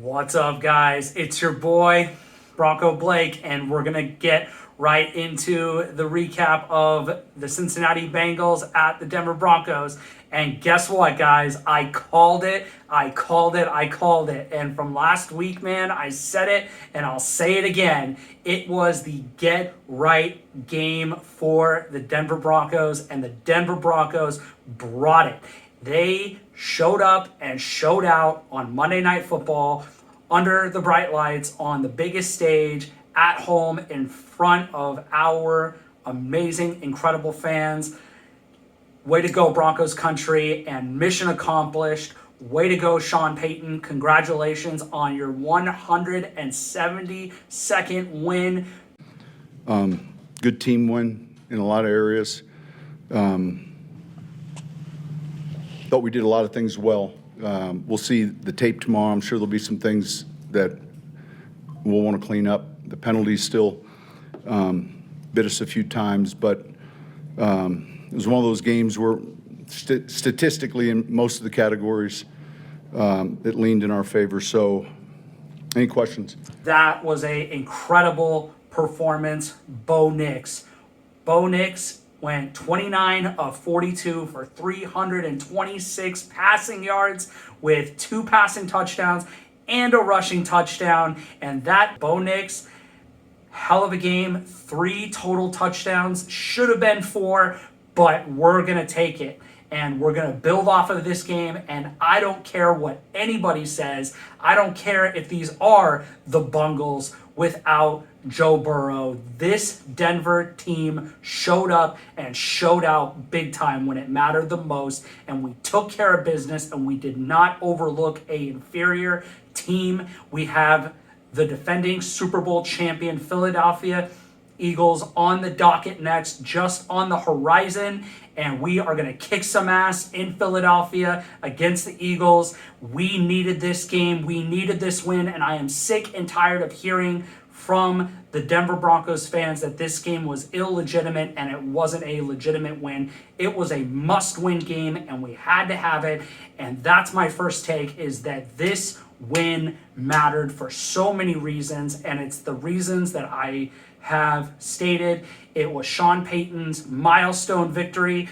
What's up, guys? It's your boy, Bronco Blake, and we're going to get right into the recap of the Cincinnati Bengals at the Denver Broncos. And guess what, guys? I called it. And from last week, man, I said it, and I'll say it again. It was the get-right game for the Denver Broncos, and the Denver Broncos brought it. They showed up and showed out on Monday Night Football under the bright lights on the biggest stage at home in front of our amazing, incredible fans. Way to go, Broncos Country, and mission accomplished. Way to go, Sean Payton. Congratulations on your 172nd win. Good team win in a lot of areas. Thought we did a lot of things well. We'll see the tape tomorrow. I'm sure there'll be some things that we'll want to clean up. The penalties still bit us a few times, but it was one of those games where statistically in most of the categories it leaned in our favor. So any questions? That was an incredible performance. Bo Nix went 29 of 42 for 326 passing yards with 2 passing touchdowns and a rushing touchdown. And that Bo Nix, hell of a game. 3 total touchdowns. Should have been 4, but we're going to take it. And we're going to build off of this game. And I don't care what anybody says. I don't care if these are the Bungles without Joe Burrow. This Denver team showed up and showed out big time when it mattered the most. And we took care of business, and we did not overlook an inferior team. We have the defending Super Bowl champion Philadelphia Eagles on the docket next, just on the horizon, and we are going to kick some ass in Philadelphia against the Eagles. We needed this game. We needed this win, and I am sick and tired of hearing from the Denver Broncos fans that this game was illegitimate and it wasn't a legitimate win. It was a must-win game, and we had to have it, and that's my first take, is that this win mattered for so many reasons, and it's the reasons that I have stated. It was Sean Payton's milestone victory,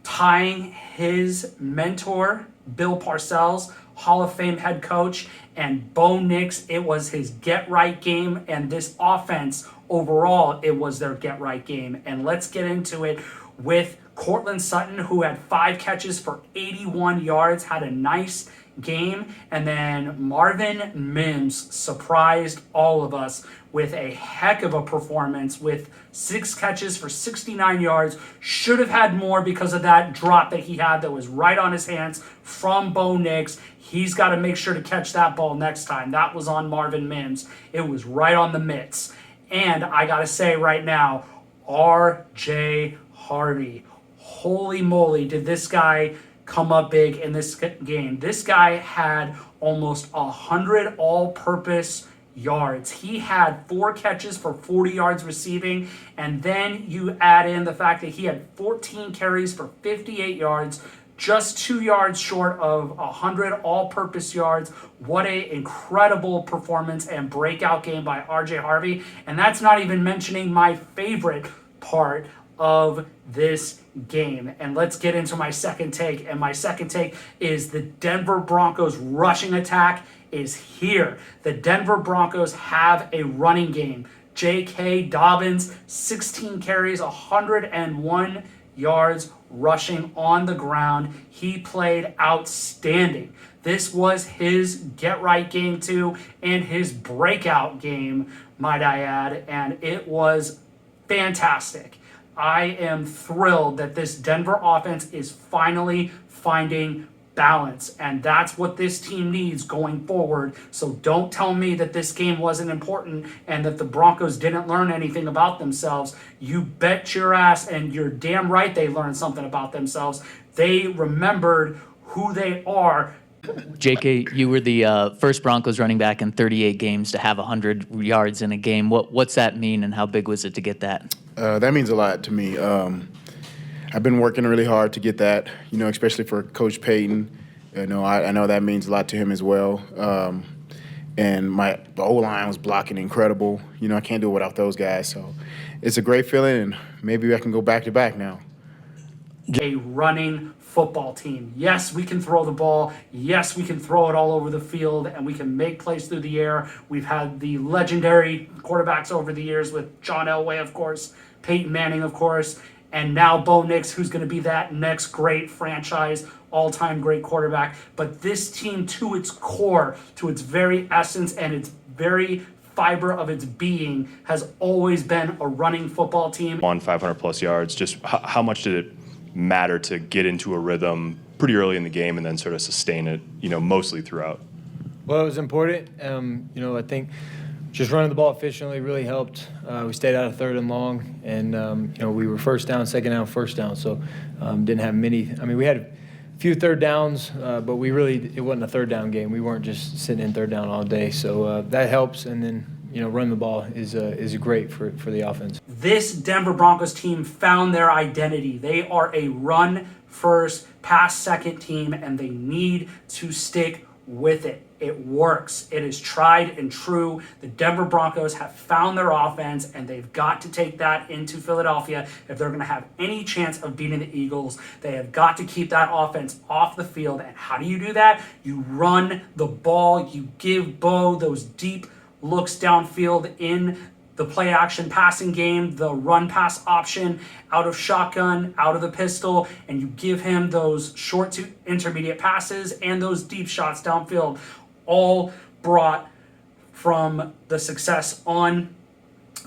tying his mentor, Bill Parcells, Hall of Fame head coach, and Bo Nix. It was his get-right game, and this offense, overall, it was their get-right game. And let's get into it with Courtland Sutton, who had 5 catches for 81 yards, had a nice game, and then Marvin Mims surprised all of us with a heck of a performance with 6 catches for 69 yards. Should have had more because of that drop that he had that was right on his hands from Bo Nix. He's got to make sure to catch that ball next time. That was on Marvin Mims. It was right on the mitts. And I got to say right now, R.J. Harvey, holy moly, did this guy come up big in this game. This guy had almost 100 all-purpose yards. He had 4 catches for 40 yards receiving, and then you add in the fact that he had 14 carries for 58 yards, just 2 yards short of 100 all-purpose yards. What an incredible performance and breakout game by R.J. Harvey. And that's not even mentioning my favorite part of this game. And let's get into my second take. And my second take is the Denver Broncos rushing attack is here. The Denver Broncos have a running game. J.K. Dobbins, 16 carries, 101 yards rushing on the ground. He played outstanding. This was his get-right game too, and his breakout game, might I add, and it was fantastic. I am thrilled that this Denver offense is finally finding balance, and that's what this team needs going forward. So don't tell me that this game wasn't important and that the Broncos didn't learn anything about themselves. You bet your ass, and you're damn right they learned something about themselves. They remembered who they are. JK, you were the first Broncos running back in 38 games to have 100 yards in a game. What's that mean, and how big was it to get that? That means a lot to me. I've been working really hard to get that, especially for Coach Payton. I know that means a lot to him as well. and the O-line was blocking incredible. You know, I can't do it without those guys. So it's a great feeling, and maybe I can go back-to-back now. A running football team. Yes, we can throw the ball. Yes, we can throw it all over the field, and we can make plays through the air. We've had the legendary quarterbacks over the years with John Elway, of course, Peyton Manning, of course, and now Bo Nix, who's going to be that next great franchise, all-time great quarterback. But this team, to its core, to its very essence and its very fiber of its being, has always been a running football team. On 500-plus yards, just how much did it matter to get into a rhythm pretty early in the game and then sort of sustain it, mostly throughout? Well, it was important. I think just running the ball efficiently really helped. We stayed out of third and long, and we were first down, second down, first down. So didn't have many. I mean, we had a few third downs, but it wasn't a third down game. We weren't just sitting in third down all day. So that helps. And then running the ball is great for the offense. This Denver Broncos team found their identity. They are a run-first, pass-second team, and they need to stick with it. It works. It is tried and true. The Denver Broncos have found their offense, and they've got to take that into Philadelphia if they're going to have any chance of beating the Eagles. They have got to keep that offense off the field. And how do you do that? You run the ball. You give Bo those deep looks downfield in the play-action passing game, the run-pass option out of shotgun, out of the pistol, and you give him those short to intermediate passes and those deep shots downfield, all brought from the success on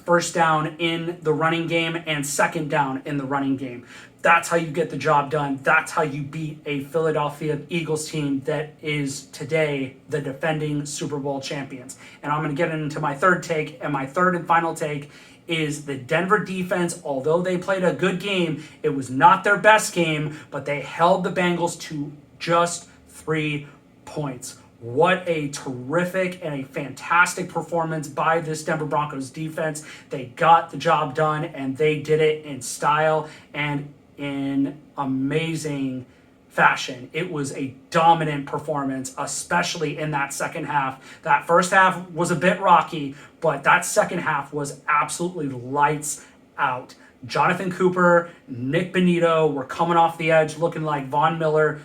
first down in the running game and second down in the running game. That's how you get the job done. That's how you beat a Philadelphia Eagles team that is today the defending Super Bowl champions. And I'm going to get into my third take, and my third and final take is the Denver defense. Although they played a good game, it was not their best game, but they held the Bengals to just 3 points. What a terrific and a fantastic performance by this Denver Broncos defense. They got the job done, and they did it in style and in amazing fashion. It was a dominant performance, especially in that second half. That first half was a bit rocky, but that second half was absolutely lights out. Jonathan Cooper, Nick Bonito were coming off the edge looking like Von Miller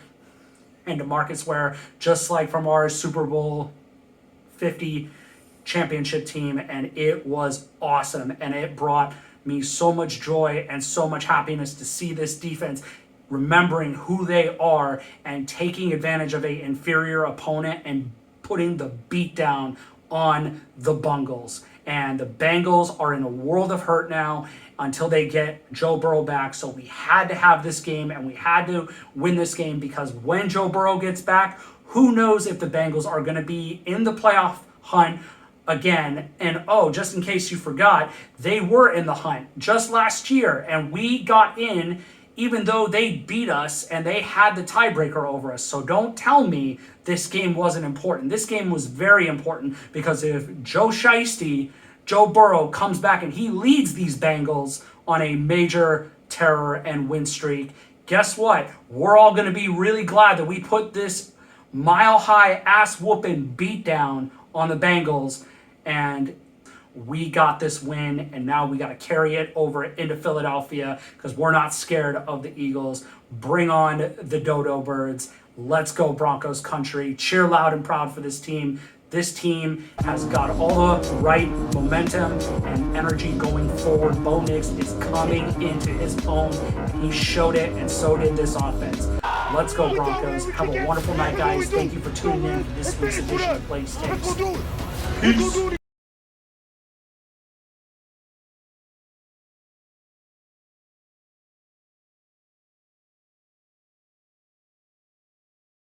and DeMarcus Ware, just like from our Super Bowl 50 championship team, and it was awesome, and it brought me so much joy and so much happiness to see this defense remembering who they are and taking advantage of an inferior opponent and putting the beat down on the Bengals. And the Bengals are in a world of hurt now until they get Joe Burrow back. So we had to have this game, and we had to win this game, because when Joe Burrow gets back, who knows if the Bengals are going to be in the playoff hunt again. And just in case you forgot, they were in the hunt just last year, and we got in even though they beat us and they had the tiebreaker over us. So don't tell me this game wasn't important. This game was very important, because if Joe Burrow comes back and he leads these Bengals on a major terror and win streak, guess what? We're all going to be really glad that we put this mile-high ass-whooping beatdown on the Bengals, and we got this win, and now we got to carry it over into Philadelphia, because we're not scared of the Eagles. Bring on the Dodo Birds. Let's go Broncos Country. Cheer loud and proud for this team. This team has got all the right momentum and energy going forward. Bo Nix is coming into his own. He showed it, and so did this offense. Let's go Broncos. Have a wonderful night, guys. Thank you for tuning in for this week's edition of Blaze Takes. Peace.